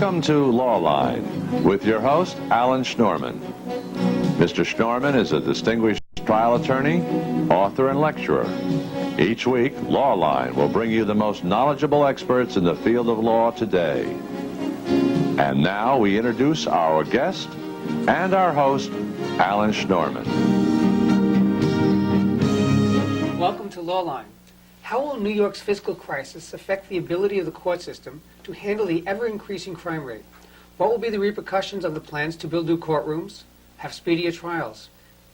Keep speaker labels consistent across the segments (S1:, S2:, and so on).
S1: Welcome to Law Line with your host, Alan Schnorman. Mr. Schnorman is a distinguished trial attorney, author, and lecturer. Each week, Law Line will bring you the most knowledgeable experts in the field of law today. And now we introduce our guest and our host, Alan Schnorman.
S2: Welcome to Law Line. How will New York's fiscal crisis affect the ability of the court system to handle the ever-increasing crime rate? What will be the repercussions of the plans to build new courtrooms, have speedier trials?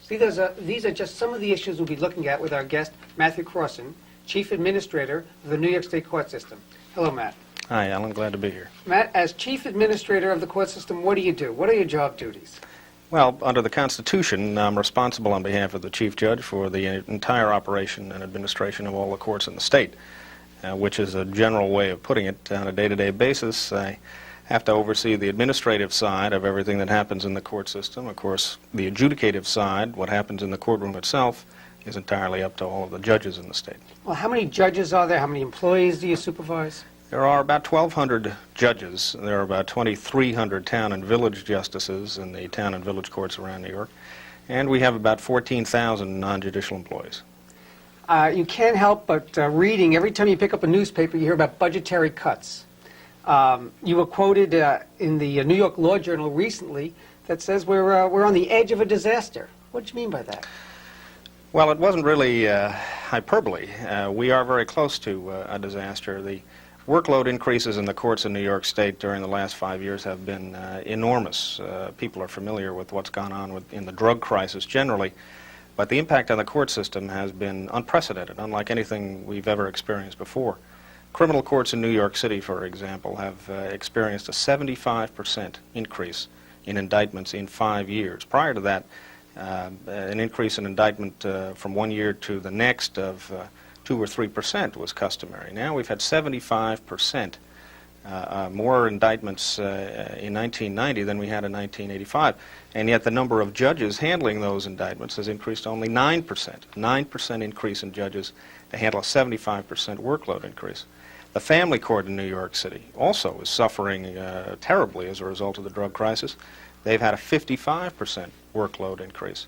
S2: These are just some of the issues we'll be looking at with our guest, Matthew Crossan, Chief Administrator of the New York State Court System. Hello, Matt.
S3: Hi, Alan. Glad to be here.
S2: Matt, as Chief Administrator of the court system, what do you do? What are your job duties?
S3: Well, under the Constitution, I'm responsible on behalf of the Chief Judge for the entire operation and administration of all the courts in the state, which is a general way of putting it. On a day-to-day basis, I have to oversee the administrative side of everything that happens in the court system. Of course, the adjudicative side, what happens in the courtroom itself, is entirely up to all of the judges in the state.
S2: Well, how many judges are there? How many employees do you supervise?
S3: There are about 1,200 judges. There are about 2,300 town and village justices in the town and village courts around New York. And we have about 14,000 non-judicial employees.
S2: You can't help but reading, every time you pick up a newspaper, you hear about budgetary cuts. You were quoted in the New York Law Journal recently that says we're on the edge of a disaster. What do you mean by that?
S3: Well, it wasn't really hyperbole. We are very close to a disaster. The workload increases in the courts in New York State during the last 5 years have been enormous. People are familiar with what's gone on in the drug crisis generally, but the impact on the court system has been unprecedented, unlike anything we've ever experienced before. Criminal courts in New York City, for example, have experienced a 75% increase in indictments in 5 years. Prior to that, an increase in indictment from 1 year to the next of 2 or 3% was customary. Now we've had 75% more indictments in 1990 than we had in 1985, and yet the number of judges handling those indictments has increased only 9%. 9% increase in judges to handle a 75% workload increase. The family court in New York City also is suffering terribly as a result of the drug crisis. They've had a 55% workload increase.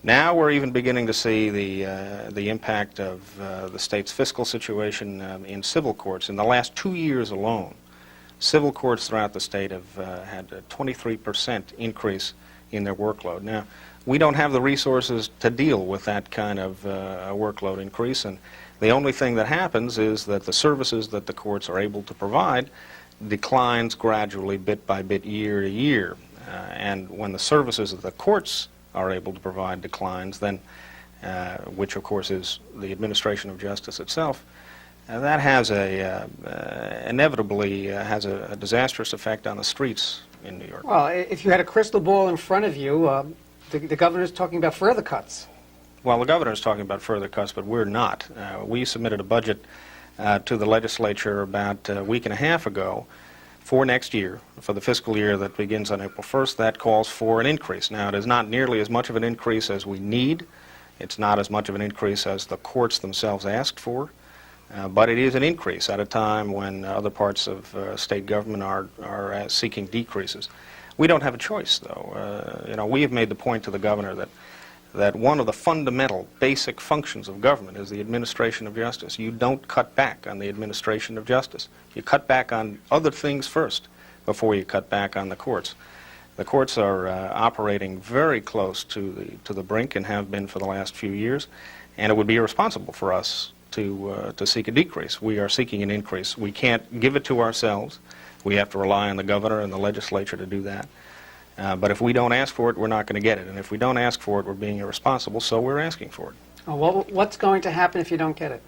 S3: Now we're even beginning to see the impact of the state's fiscal situation in civil courts. In the last 2 years alone, civil courts throughout the state have had a 23% increase in their workload. Now, we don't have the resources to deal with that kind of workload increase, and the only thing that happens is that the services that the courts are able to provide declines gradually, bit by bit, year to year. And when the services that the courts are able to provide declines, then, which of course is the administration of justice itself, that has inevitably has a disastrous effect on the streets in New York.
S2: Well, if you had a crystal ball in front of you, the governor's talking about further cuts.
S3: Well, the governor's talking about further cuts, but we're not. We submitted a budget to the legislature about a week and a half ago for next year, for the fiscal year that begins on April 1st, that calls for an increase. Now, it is not nearly as much of an increase as we need. It's not as much of an increase as the courts themselves asked for, but it is an increase at a time when other parts of state government are seeking decreases. We don't have a choice, though. We have made the point to the governor that one of the fundamental, basic functions of government is the administration of justice. You don't cut back on the administration of justice. You cut back on other things first before you cut back on the courts. The courts are operating very close to the brink and have been for the last few years, and it would be irresponsible for us to seek a decrease. We are seeking an increase. We can't give it to ourselves. We have to rely on the governor and the legislature to do that. But if we don't ask for it, we're not going to get it. And if we don't ask for it, we're being irresponsible, so we're asking for it.
S2: Well, what's going to happen if you don't get it?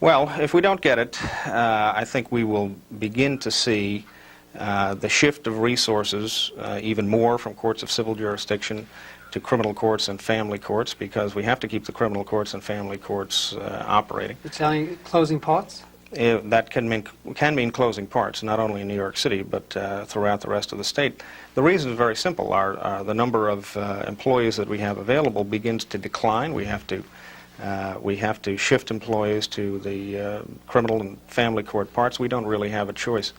S3: Well, if we don't get it, I think we will begin to see the shift of resources even more from courts of civil jurisdiction to criminal courts and family courts, because we have to keep the criminal courts and family courts operating.
S2: You're telling closing parts?
S3: That can mean closing parts, not only in New York City, but throughout the rest of the state. The reason is very simple. The number of employees that we have available begins to decline. We have to shift employees to the criminal and family court parts. We don't really have a choice.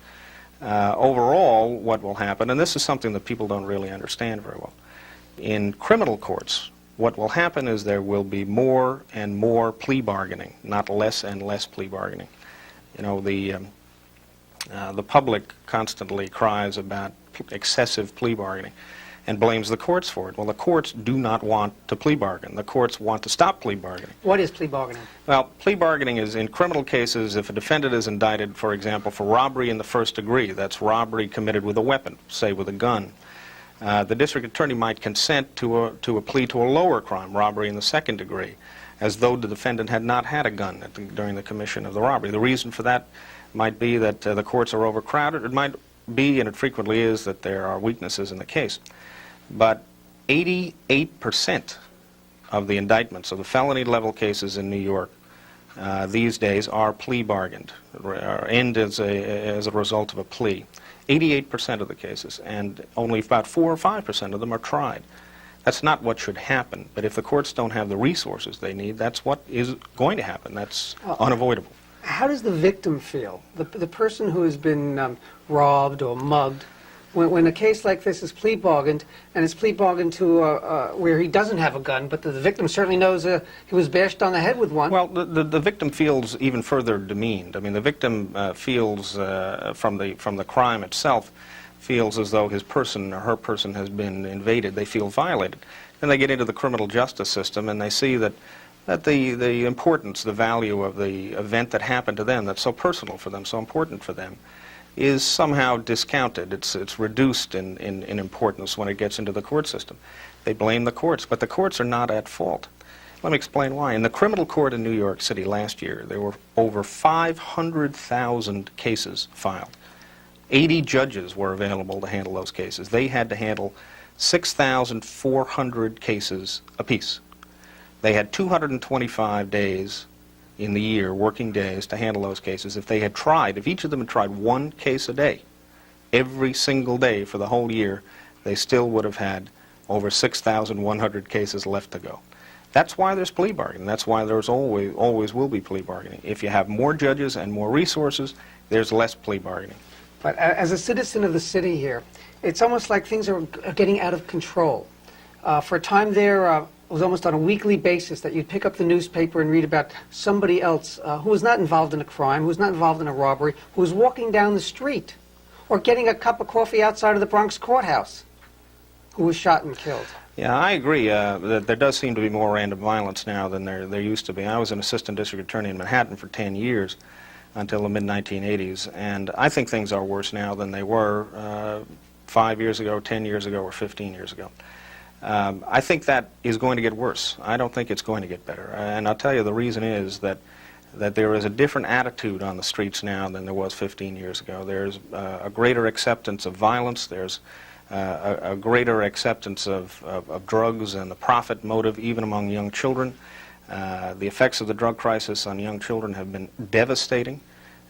S3: Overall, what will happen, and this is something that people don't really understand very well, in criminal courts, what will happen is there will be more and more plea bargaining, not less and less plea bargaining. You know, the public constantly cries about excessive plea bargaining and blames the courts for it. Well, the courts do not want to plea bargain. The courts want to stop plea bargaining.
S2: What is plea bargaining?
S3: Well, plea bargaining is in criminal cases if a defendant is indicted, for example, for robbery in the first degree. That's robbery committed with a weapon, say with a gun. The district attorney might consent to a plea to a lower crime, robbery in the second degree, as though the defendant had not had a gun during the commission of the robbery. The reason for that might be that the courts are overcrowded. It might be, and it frequently is, that there are weaknesses in the case. But 88% of the indictments of the felony level cases in New York these days are plea bargained, or end as a result of a plea. 88% of the cases, and only about 4 or 5% of them are tried. That's not what should happen, but if the courts don't have the resources they need, that's what is going to happen. That's unavoidable.
S2: How does the victim feel? The person who has been robbed or mugged, when a case like this is plea bargained, and it's plea bargained to where he doesn't have a gun, but the victim certainly knows he was bashed on the head with one.
S3: Well, the victim feels even further demeaned. I mean, the victim feels from the crime itself, feels as though his person or her person has been invaded. They feel violated. Then they get into the criminal justice system and they see that the importance, the value of the event that happened to them, that's so personal for them, so important for them, is somehow discounted. It's reduced in importance when it gets into the court system. They blame the courts, but the courts are not at fault. Let me explain why. In the criminal court in New York City last year, there were over 500,000 cases filed. 80 judges were available to handle those cases. They had to handle 6,400 cases apiece. They had 225 days in the year, working days, to handle those cases. If each of them had tried one case a day, every single day for the whole year, they still would have had over 6,100 cases left to go. That's why there's plea bargaining. That's why there's always will be plea bargaining. If you have more judges and more resources, there's less plea bargaining.
S2: But as a citizen of the city here, it's almost like things are getting out of control. For a time there, it was almost on a weekly basis that you'd pick up the newspaper and read about somebody else who was not involved in a crime, who was not involved in a robbery, who was walking down the street or getting a cup of coffee outside of the Bronx courthouse, who was shot and killed.
S3: Yeah, I agree that there does seem to be more random violence now than there used to be. I was an assistant district attorney in Manhattan for 10 years until the mid-1980s, and I think things are worse now than they were 5 years ago, 10 years ago, or 15 years ago. I think that is going to get worse. I don't think it's going to get better. And I'll tell you the reason is that there is a different attitude on the streets now than there was 15 years ago. There's a greater acceptance of violence. There's a greater acceptance of drugs and the profit motive even among young children. The effects of the drug crisis on young children have been devastating.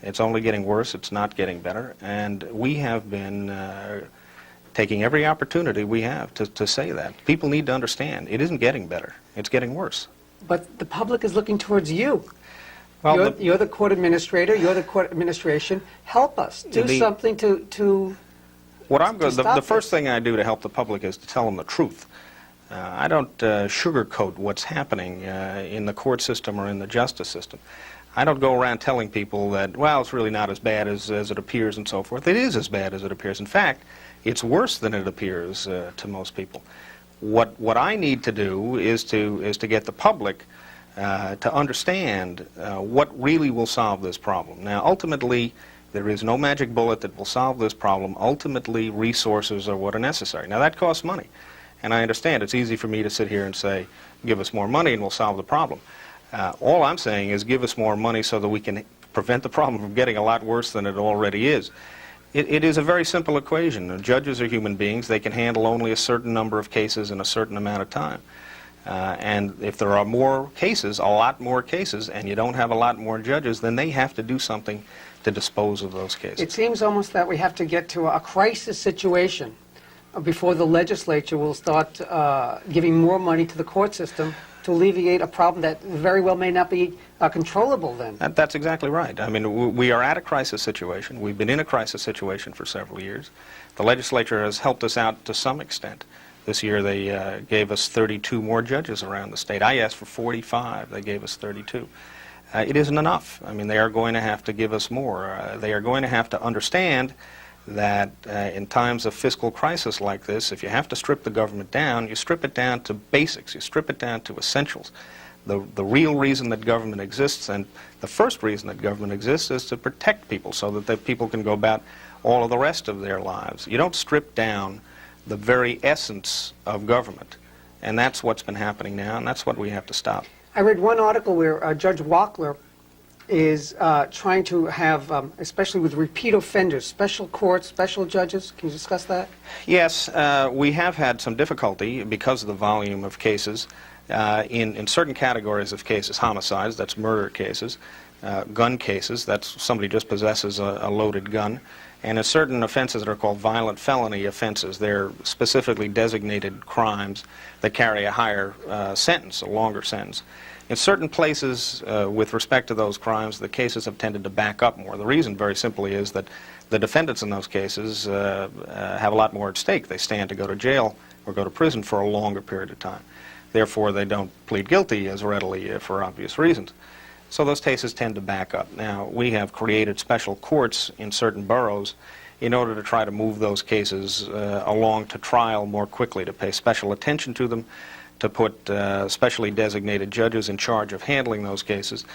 S3: It's only getting worse. It's not getting better. And we have been taking every opportunity we have to say that. People need to understand it isn't getting better. It's getting worse.
S2: But the public is looking towards you.
S3: Well,
S2: you're the court administrator. You're the court administration. Help us. Do something to
S3: the first thing I do to help the public is to tell them the truth. I don't sugarcoat what's happening in the court system or in the justice system. I don't go around telling people that, well, it's really not as bad as it appears and so forth. It is as bad as it appears. In fact, it's worse than it appears to most people. What I need to do is to get the public to understand what really will solve this problem. Now, ultimately, there is no magic bullet that will solve this problem. Ultimately, resources are what are necessary. Now, that costs money. And I understand it's easy for me to sit here and say, give us more money and we'll solve the problem. All I'm saying is give us more money so that we can prevent the problem from getting a lot worse than it already is. It is a very simple equation. Judges are human beings. They can handle only a certain number of cases in a certain amount of time. And if there are more cases, a lot more cases, and you don't have a lot more judges, then they have to do something to dispose of those cases.
S2: It seems almost that we have to get to a crisis situation before the legislature will start giving more money to the court system to alleviate a problem that very well may not be controllable then.
S3: That's exactly right. I mean, we are at a crisis situation. We've been in a crisis situation for several years. The legislature has helped us out to some extent. This year they gave us 32 more judges around the state. I asked for 45. They gave us 32. It isn't enough. I mean, they are going to have to give us more. They are going to have to understand that in times of fiscal crisis like this, if you have to strip the government down, you strip it down to basics. You strip it down to essentials. The real reason that government exists, and the first reason that government exists, is to protect people so that the people can go about all of the rest of their lives. You don't strip down the very essence of government. And that's what's been happening now, and that's what we have to stop.
S2: I read one article where Judge Wackler is trying to have, especially with repeat offenders, special courts, special judges. Can you discuss that?
S3: Yes, we have had some difficulty because of the volume of cases in certain categories of cases: homicides, that's murder cases; gun cases, that's somebody just possesses a loaded gun; and in certain offenses that are called violent felony offenses. They're specifically designated crimes that carry a higher sentence, a longer sentence. In certain places, with respect to those crimes, the cases have tended to back up more. The reason, very simply, is that the defendants in those cases have a lot more at stake. They stand to go to jail or go to prison for a longer period of time. Therefore, they don't plead guilty as readily for obvious reasons. So those cases tend to back up. Now, we have created special courts in certain boroughs in order to try to move those cases along to trial more quickly, to pay special attention to them, to put specially designated judges in charge of handling those cases.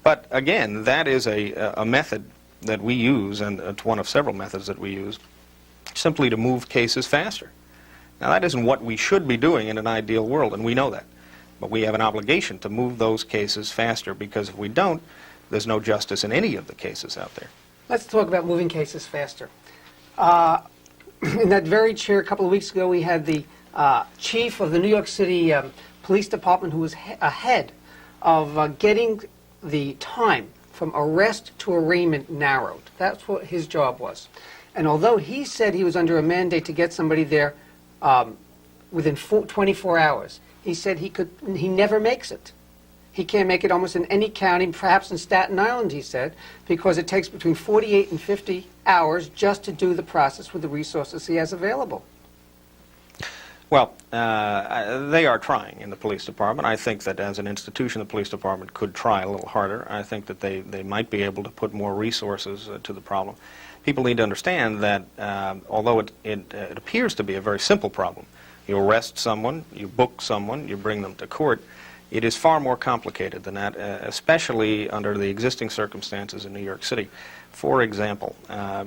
S3: But again, that is a method that we use, and it's one of several methods that we use, simply to move cases faster. Now, that isn't what we should be doing in an ideal world, and we know that. But we have an obligation to move those cases faster, because if we don't, there's no justice in any of the cases out there.
S2: Let's talk about moving cases faster. In that very chair a couple of weeks ago, we had the chief of the New York City Police Department, who was ahead of getting the time from arrest to arraignment narrowed. That's what his job was. And although he said he was under a mandate to get somebody there within 24 hours, he said he never makes it. He can't make it almost in any county, perhaps in Staten Island, he said, because it takes between 48 and 50 hours just to do the process with the resources he has available.
S3: Well, they are trying in the police department. I think that as an institution, the police department could try a little harder. I think that they might be able to put more resources to the problem. People need to understand that although it appears to be a very simple problem, you arrest someone, you book someone, you bring them to court, it is far more complicated than that, especially under the existing circumstances in New York City. For example,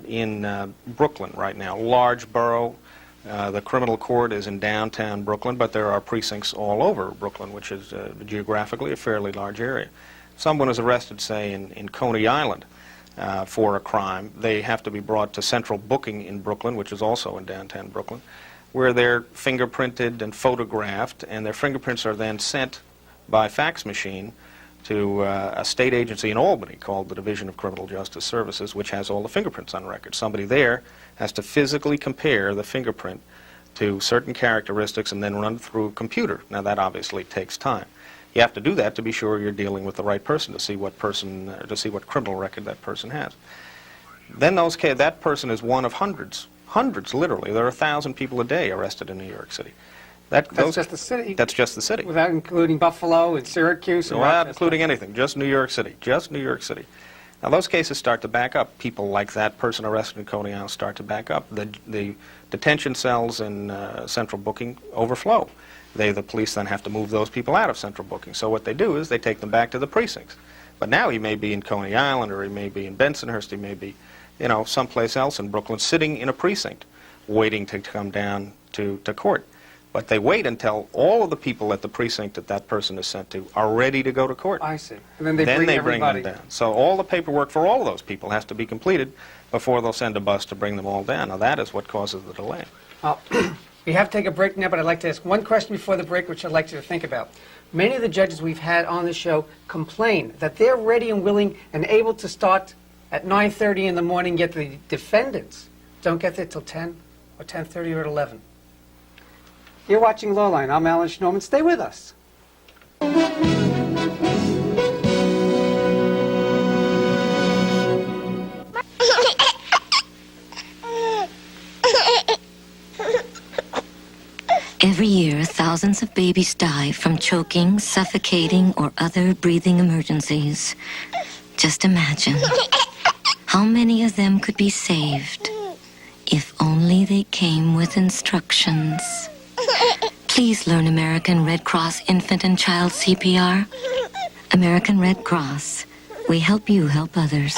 S3: in Brooklyn right now, large borough, the criminal court is in downtown Brooklyn, but there are precincts all over Brooklyn, which is geographically a fairly large area. Someone is arrested, say, in Coney Island for a crime. They have to be brought to central booking in Brooklyn, which is also in downtown Brooklyn, where they're fingerprinted and photographed, and their fingerprints are then sent by fax machine to a state agency in Albany called the Division of Criminal Justice Services, which has all the fingerprints on record. Somebody there has to physically compare the fingerprint to certain characteristics and then run through a computer. Now, that obviously takes time. You have to do that to be sure you're dealing with the right person, to see what criminal record that person has. Then that person is one of hundreds, literally. There are 1,000 people a day arrested in New York City.
S2: That's just the city?
S3: That's just the city.
S2: Without including Buffalo and Syracuse? And
S3: without including anything, just New York City. Just New York City. Now, those cases start to back up. People like that person arrested in Coney Island start to back up. The detention cells in central booking overflow. The police then have to move those people out of central booking. So what they do is they take them back to the precincts. But now he may be in Coney Island, or he may be in Bensonhurst, he may be, someplace else in Brooklyn, sitting in a precinct, waiting to come down to court. But they wait until all of the people at the precinct that that person is sent to are ready to go to court.
S2: I see. And then they bring everybody.
S3: Them down. So all the paperwork for all of those people has to be completed before they'll send a bus to bring them all down. Now, that is what causes the delay.
S2: We have to take a break now, but I'd like to ask one question before the break, which I'd like you to think about. Many of the judges we've had on the show complain that they're ready and willing and able to start at 9:30 in the morning, yet the defendants don't get there till 10 or 10:30 or 11. You're watching Lawline. I'm Alan Schnorman. Stay with us.
S4: year, thousands of babies die from choking, suffocating, or other breathing emergencies. Just imagine how many of them could be saved if only they came with instructions. Please learn American Red Cross Infant and Child CPR. American Red Cross. We help you help others.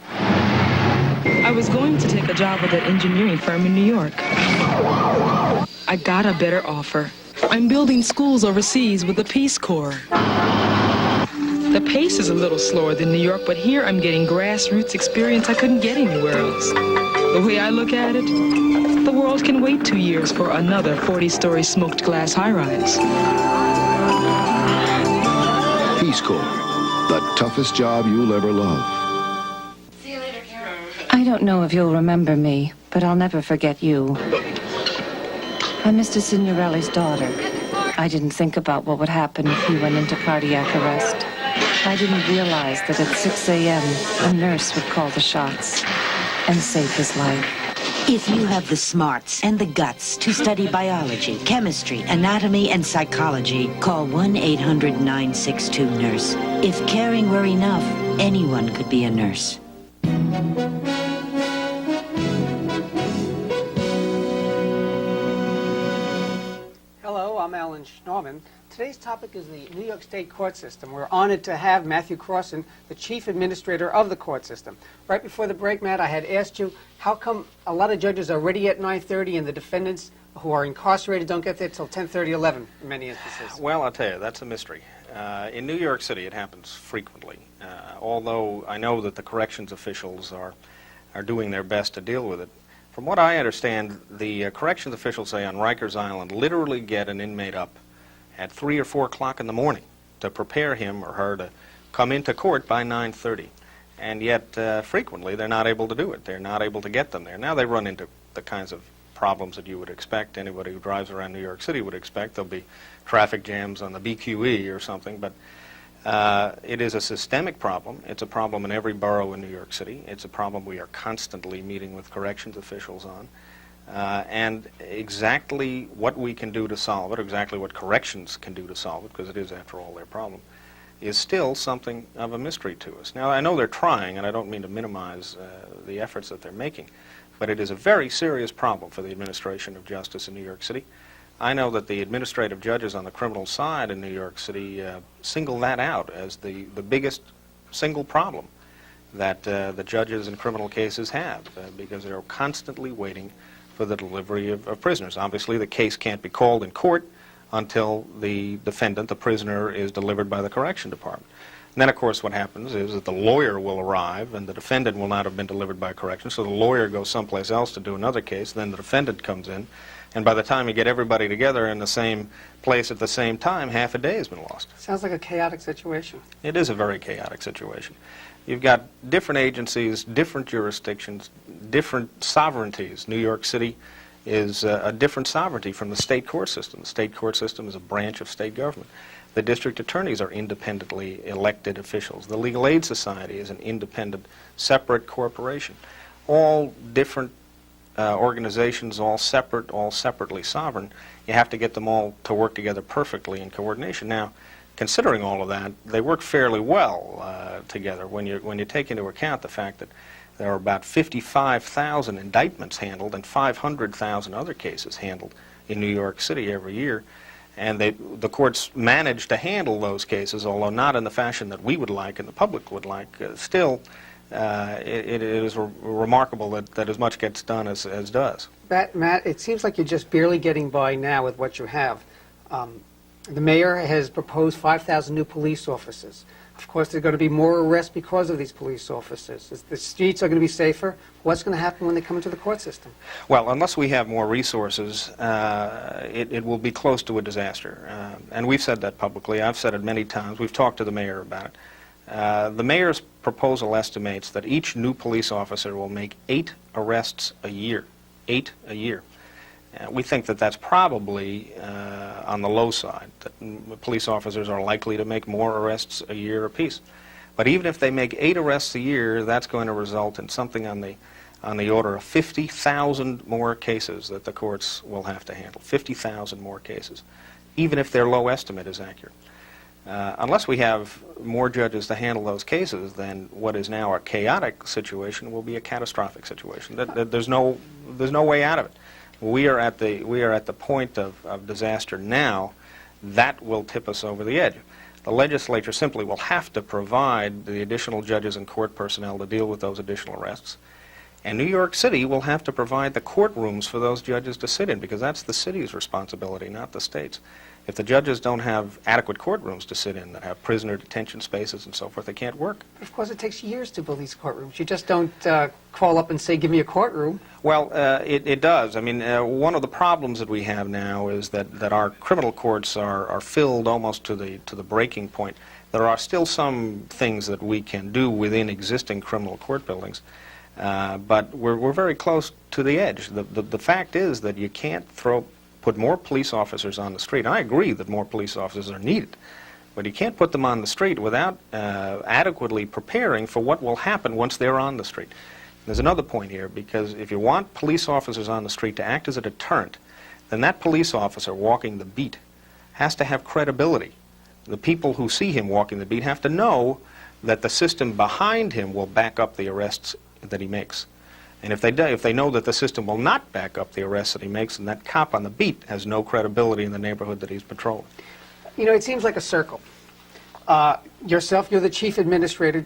S5: I was going to take a job with an engineering firm in New York. I got a better offer. I'm building schools overseas with the Peace Corps. The pace is a little slower than New York, but here I'm getting grassroots experience I couldn't get anywhere else. The way I look at it, the world can wait 2 years for another 40-story smoked glass high-rise.
S6: Peace Corps, the toughest job you'll ever love.
S7: I don't know if you'll remember me, but I'll never forget you. I'm Mr. Signorelli's daughter. I didn't think about what would happen if he went into cardiac arrest. I didn't realize that at 6 a.m., a nurse would call the shots and save his life.
S8: If you have the smarts and the guts to study biology, chemistry, anatomy, and psychology, call 1-800-962-NURSE. If caring were enough, anyone could be a nurse.
S2: Hello, I'm Alan Schnorman. Today's topic is the New York State court system. We're honored to have Matthew Crossan, the chief administrator of the court system. Right before the break, Matt, I had asked you, how come a lot of judges are ready at 9:30 and the defendants who are incarcerated don't get there till 10:30, 11 in many instances?
S3: Well, I'll tell you, that's a mystery. In New York City, it happens frequently, although I know that the corrections officials are doing their best to deal with it. From what I understand, the corrections officials, say, on Rikers Island literally get an inmate up at 3 or 4 o'clock in the morning to prepare him or her to come into court by 9:30. And yet, frequently, they're not able to do it. They're not able to get them there. Now, they run into the kinds of problems that you would expect, anybody who drives around New York City would expect. There'll be traffic jams on the BQE or something, but it is a systemic problem. It's a problem in every borough in New York City. It's a problem we are constantly meeting with corrections officials on. And exactly what we can do to solve it, or exactly what corrections can do to solve it, because it is, after all, their problem, is still something of a mystery to us. Now, I know they're trying, and I don't mean to minimize the efforts that they're making, but it is a very serious problem for the administration of justice in New York City. I know that the administrative judges on the criminal side in New York City single that out as the biggest single problem that the judges in criminal cases have, because they're constantly waiting for the delivery of prisoners. Obviously, the case can't be called in court until the defendant, the prisoner, is delivered by the correction department. And then, of course, what happens is that the lawyer will arrive, and the defendant will not have been delivered by correction, so the lawyer goes someplace else to do another case, then the defendant comes in, and by the time you get everybody together in the same place at the same time, half a day has been lost.
S2: Sounds like a chaotic situation.
S3: It is a very chaotic situation. You've got different agencies, different jurisdictions, different sovereignties. New York City is a different sovereignty from the state court system. The state court system is a branch of state government. The district attorneys are independently elected officials. The Legal Aid Society is an independent, separate corporation. All different organizations, all separate, all separately sovereign. You have to get them all to work together perfectly in coordination. Now, considering all of that, they work fairly well together when you take into account the fact that there are about 55,000 indictments handled and 500,000 other cases handled in New York City every year. And the courts manage to handle those cases, although not in the fashion that we would like and the public would like. Still, it is remarkable that as much gets done as does.
S2: Matt, it seems like you're just barely getting by now with what you have. The mayor has proposed 5,000 new police officers. Of course, there are going to be more arrests because of these police officers. The streets are going to be safer. What's going to happen when they come into the court system?
S3: Well, unless we have more resources, it will be close to a disaster. And we've said that publicly. I've said it many times. We've talked to the mayor about it. The mayor's proposal estimates that each new police officer will make 8 arrests a year. 8 a year. We think that that's probably on the low side, that police officers are likely to make more arrests a year apiece. But even if they make 8 arrests a year, that's going to result in something on the on the order of 50,000 more cases that the courts will have to handle. 50,000 more cases, even if their low estimate is accurate. Unless we have more judges to handle those cases, then what is now a chaotic situation will be a catastrophic situation. There's no way out of it. We are at the point of disaster now. That will tip us over the edge. The legislature simply will have to provide the additional judges and court personnel to deal with those additional arrests. And New York City will have to provide the courtrooms for those judges to sit in, because that's the city's responsibility, not the state's. If the judges don't have adequate courtrooms to sit in, that have prisoner detention spaces and so forth, they can't work.
S2: Of course, it takes years to build these courtrooms. You just don't call up and say, give me a courtroom.
S3: Well, it does. I mean, one of the problems that we have now is that our criminal courts are filled almost to the breaking point. There are still some things that we can do within existing criminal court buildings, but we're very close to the edge. The fact is that you can't put more police officers on the street. I agree that more police officers are needed, but you can't put them on the street without adequately preparing for what will happen once they're on the street. There's another point here, because if you want police officers on the street to act as a deterrent, then that police officer walking the beat has to have credibility. The people who see him walking the beat have to know that the system behind him will back up the arrests that he makes. And if they know that the system will not back up the arrests that he makes, then that cop on the beat has no credibility in the neighborhood that he's patrolling.
S2: You know, it seems like a circle. Yourself, you're the chief administrator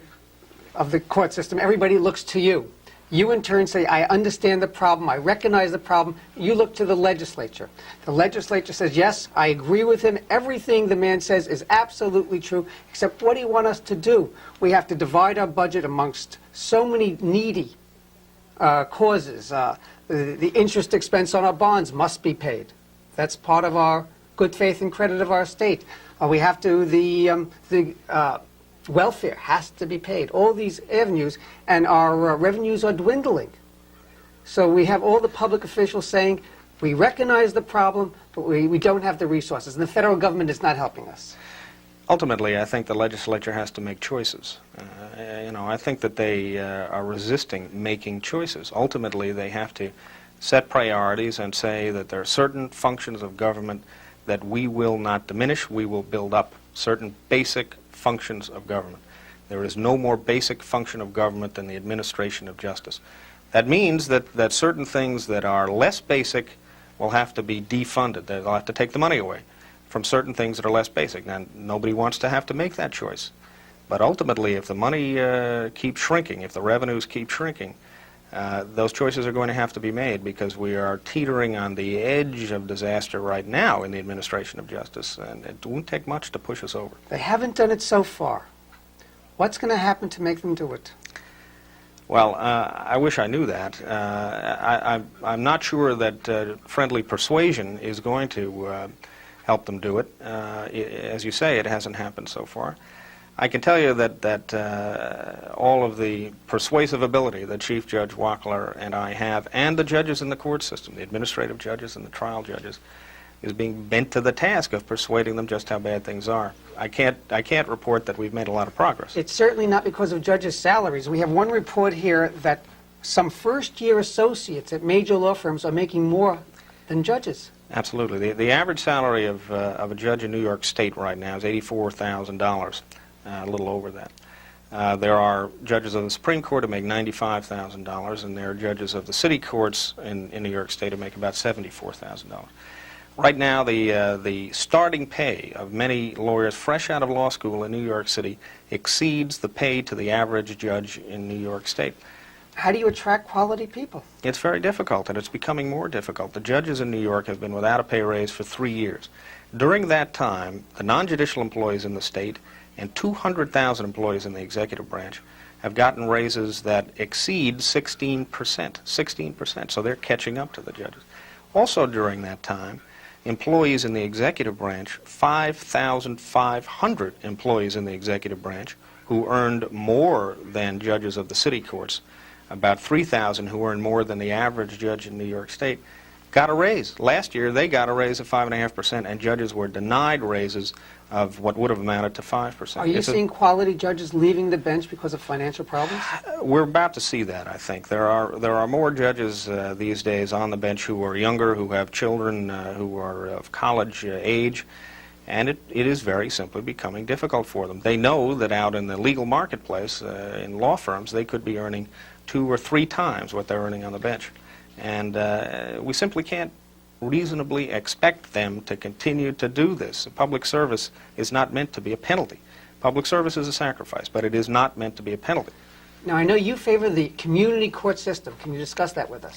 S2: of the court system. Everybody looks to you. You in turn say, I understand the problem, I recognize the problem. You look to the legislature. The legislature says, yes, I agree with him. Everything the man says is absolutely true, except what do you want us to do? We have to divide our budget amongst so many needy causes. The interest expense on our bonds must be paid. That's part of our good faith and credit of our state. We have to, the welfare has to be paid. All these avenues, and our revenues are dwindling. So we have all the public officials saying, we recognize the problem, but we don't have the resources, and the federal government is not helping us.
S3: Ultimately, I think the legislature has to make choices. I think that they are resisting making choices. Ultimately, they have to set priorities and say that there are certain functions of government that we will not diminish, we will build up. Certain basic functions of government. There is no more basic function of government than the administration of justice. That means that certain things that are less basic will have to be defunded. They'll have to take the money away from certain things that are less basic. Now, nobody wants to have to make that choice. But ultimately, if the money keeps shrinking, if the revenues keep shrinking, those choices are going to have to be made, because we are teetering on the edge of disaster right now in the administration of justice, and it won't take much to push us over.
S2: They haven't done it so far. What's going to happen to make them do it?
S3: Well, I wish I knew that. I'm not sure that friendly persuasion is going to help them do it. As you say, it hasn't happened so far. I can tell you that all of the persuasive ability that Chief Judge Wackler and I have, and the judges in the court system, the administrative judges and the trial judges, is being bent to the task of persuading them just how bad things are. I can't report that we've made a lot of progress.
S2: It's certainly not because of judges' salaries. We have one report here that some first-year associates at major law firms are making more than judges.
S3: Absolutely. The average salary of a judge in New York State right now is $84,000, a little over that. There are judges of the Supreme Court who make $95,000, and there are judges of the city courts in New York State who make about $74,000. Right now, the starting pay of many lawyers fresh out of law school in New York City exceeds the pay to the average judge in New York State.
S2: How do you attract quality people?
S3: It's very difficult, and it's becoming more difficult. The judges in New York have been without a pay raise for 3 years. During that time, the non-judicial employees in the state and 200,000 employees in the executive branch have gotten raises that exceed 16%. 16%, so they're catching up to the judges. Also during that time, employees in the executive branch, 5,500 employees in the executive branch who earned more than judges of the city courts, about 3,000 who earned more than the average judge in New York State, got a raise. Last year, they got a raise of 5.5%, and judges were denied raises of what would have amounted to 5%.
S2: Are you seeing quality judges leaving the bench because of financial problems?
S3: We're about to see that, I think. There are more judges these days on the bench who are younger, who have children who are of college age, and it is very simply becoming difficult for them. They know that out in the legal marketplace, in law firms, they could be earning 2 or 3 times what they're earning on the bench. And we simply can't reasonably expect them to continue to do this. Public service is not meant to be a penalty. Public service is a sacrifice, but it is not meant to be a penalty.
S2: Now, I know you favor the community court system. Can you discuss that with us?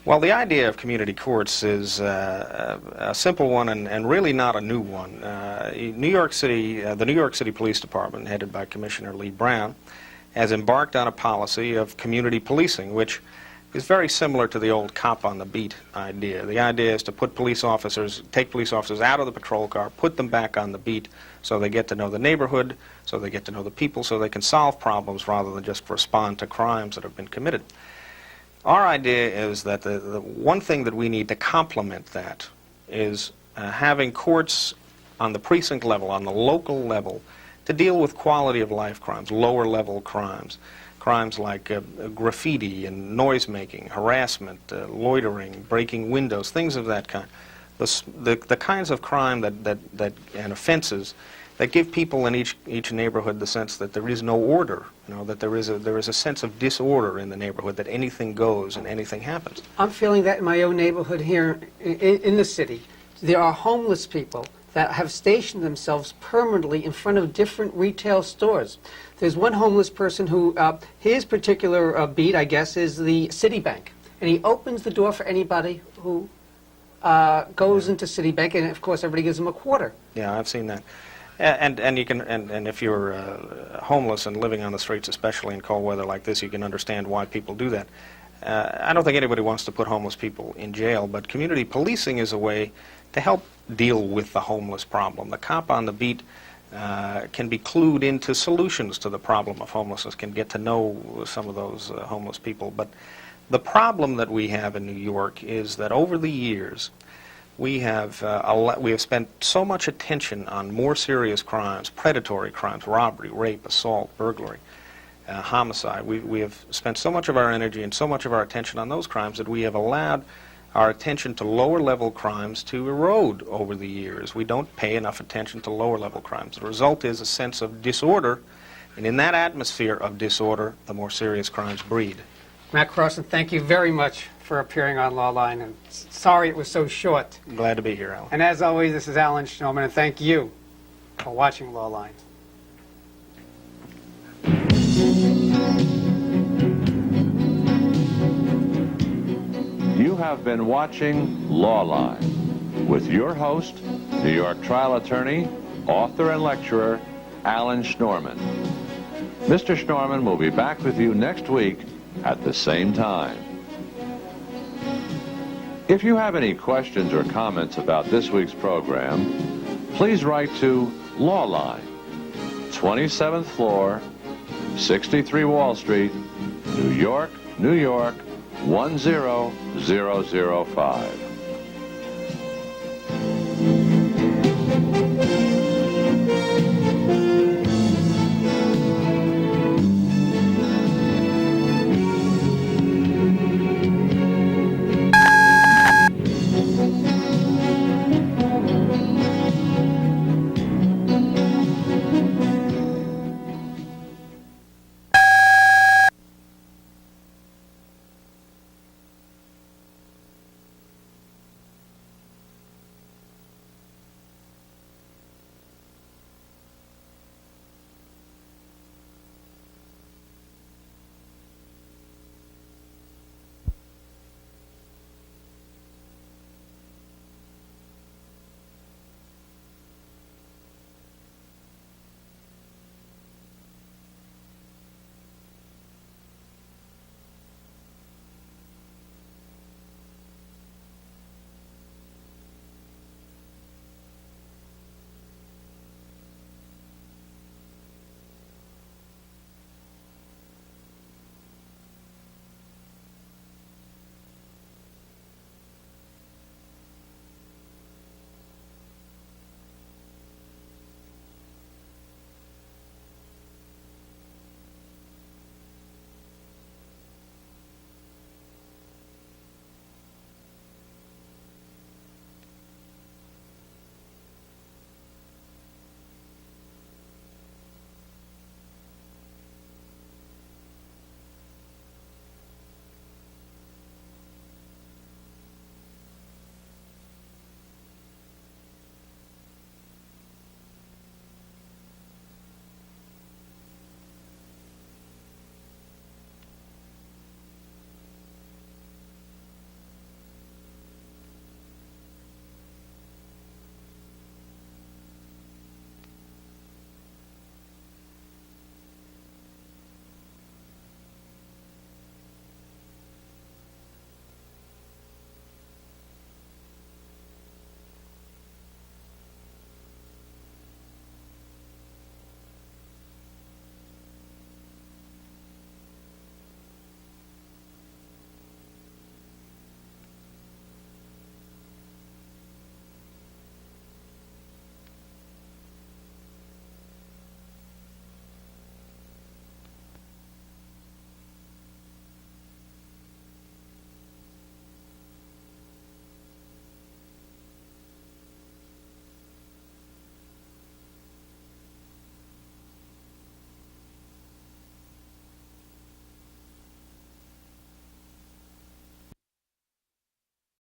S3: Well, the idea of community courts is a simple one and really not a new one. New York City, the New York City Police Department, headed by Commissioner Lee Brown, has embarked on a policy of community policing, which is very similar to the old cop on the beat idea. The idea is to take police officers out of the patrol car, put them back on the beat so they get to know the neighborhood, so they get to know the people, so they can solve problems rather than just respond to crimes that have been committed. Our idea is that the one thing that we need to complement that is having courts on the precinct level, on the local level, to deal with quality of life crimes, lower level crimes. Crimes like graffiti and noise-making, harassment, loitering, breaking windows, things of that kind. The kinds of crime and offenses that give people in each neighborhood the sense that there is no order, that there is a sense of disorder in the neighborhood, that anything goes and anything happens.
S2: I'm feeling that in my own neighborhood here in the city. There are homeless people that have stationed themselves permanently in front of different retail stores. There's one homeless person who, his particular beat, I guess, is the Citibank. And he opens the door for anybody who goes into Citibank, and of course everybody gives him a quarter.
S3: Yeah, I've seen that. And you can, and if you're homeless and living on the streets, especially in cold weather like this, you can understand why people do that. I don't think anybody wants to put homeless people in jail, but community policing is a way to help deal with the homeless problem. The cop on the beat can be clued into solutions to the problem of homelessness, can get to know some of those homeless people. But the problem that we have in New York is that over the years, we have spent so much attention on more serious crimes, predatory crimes, robbery, rape, assault, burglary, homicide. We have spent so much of our energy and so much of our attention on those crimes that we have allowed our attention to lower-level crimes to erode over the years. We don't pay enough attention to lower-level crimes. The result is a sense of disorder, and in that atmosphere of disorder, the more serious crimes breed.
S2: Matt Crossan, thank you very much for appearing on Lawline, and sorry it was so short.
S3: Glad to be here, Alan.
S2: And as always, this is Alan Schnorman, and thank you for watching Lawline.
S1: You have been watching Lawline with your host, New York trial attorney, author and lecturer, Alan Schnorman. Mr. Schnorman will be back with you next week at the same time. If you have any questions or comments about this week's program, please write to Lawline, 27th floor, 63 Wall Street, New York, New York, 10005.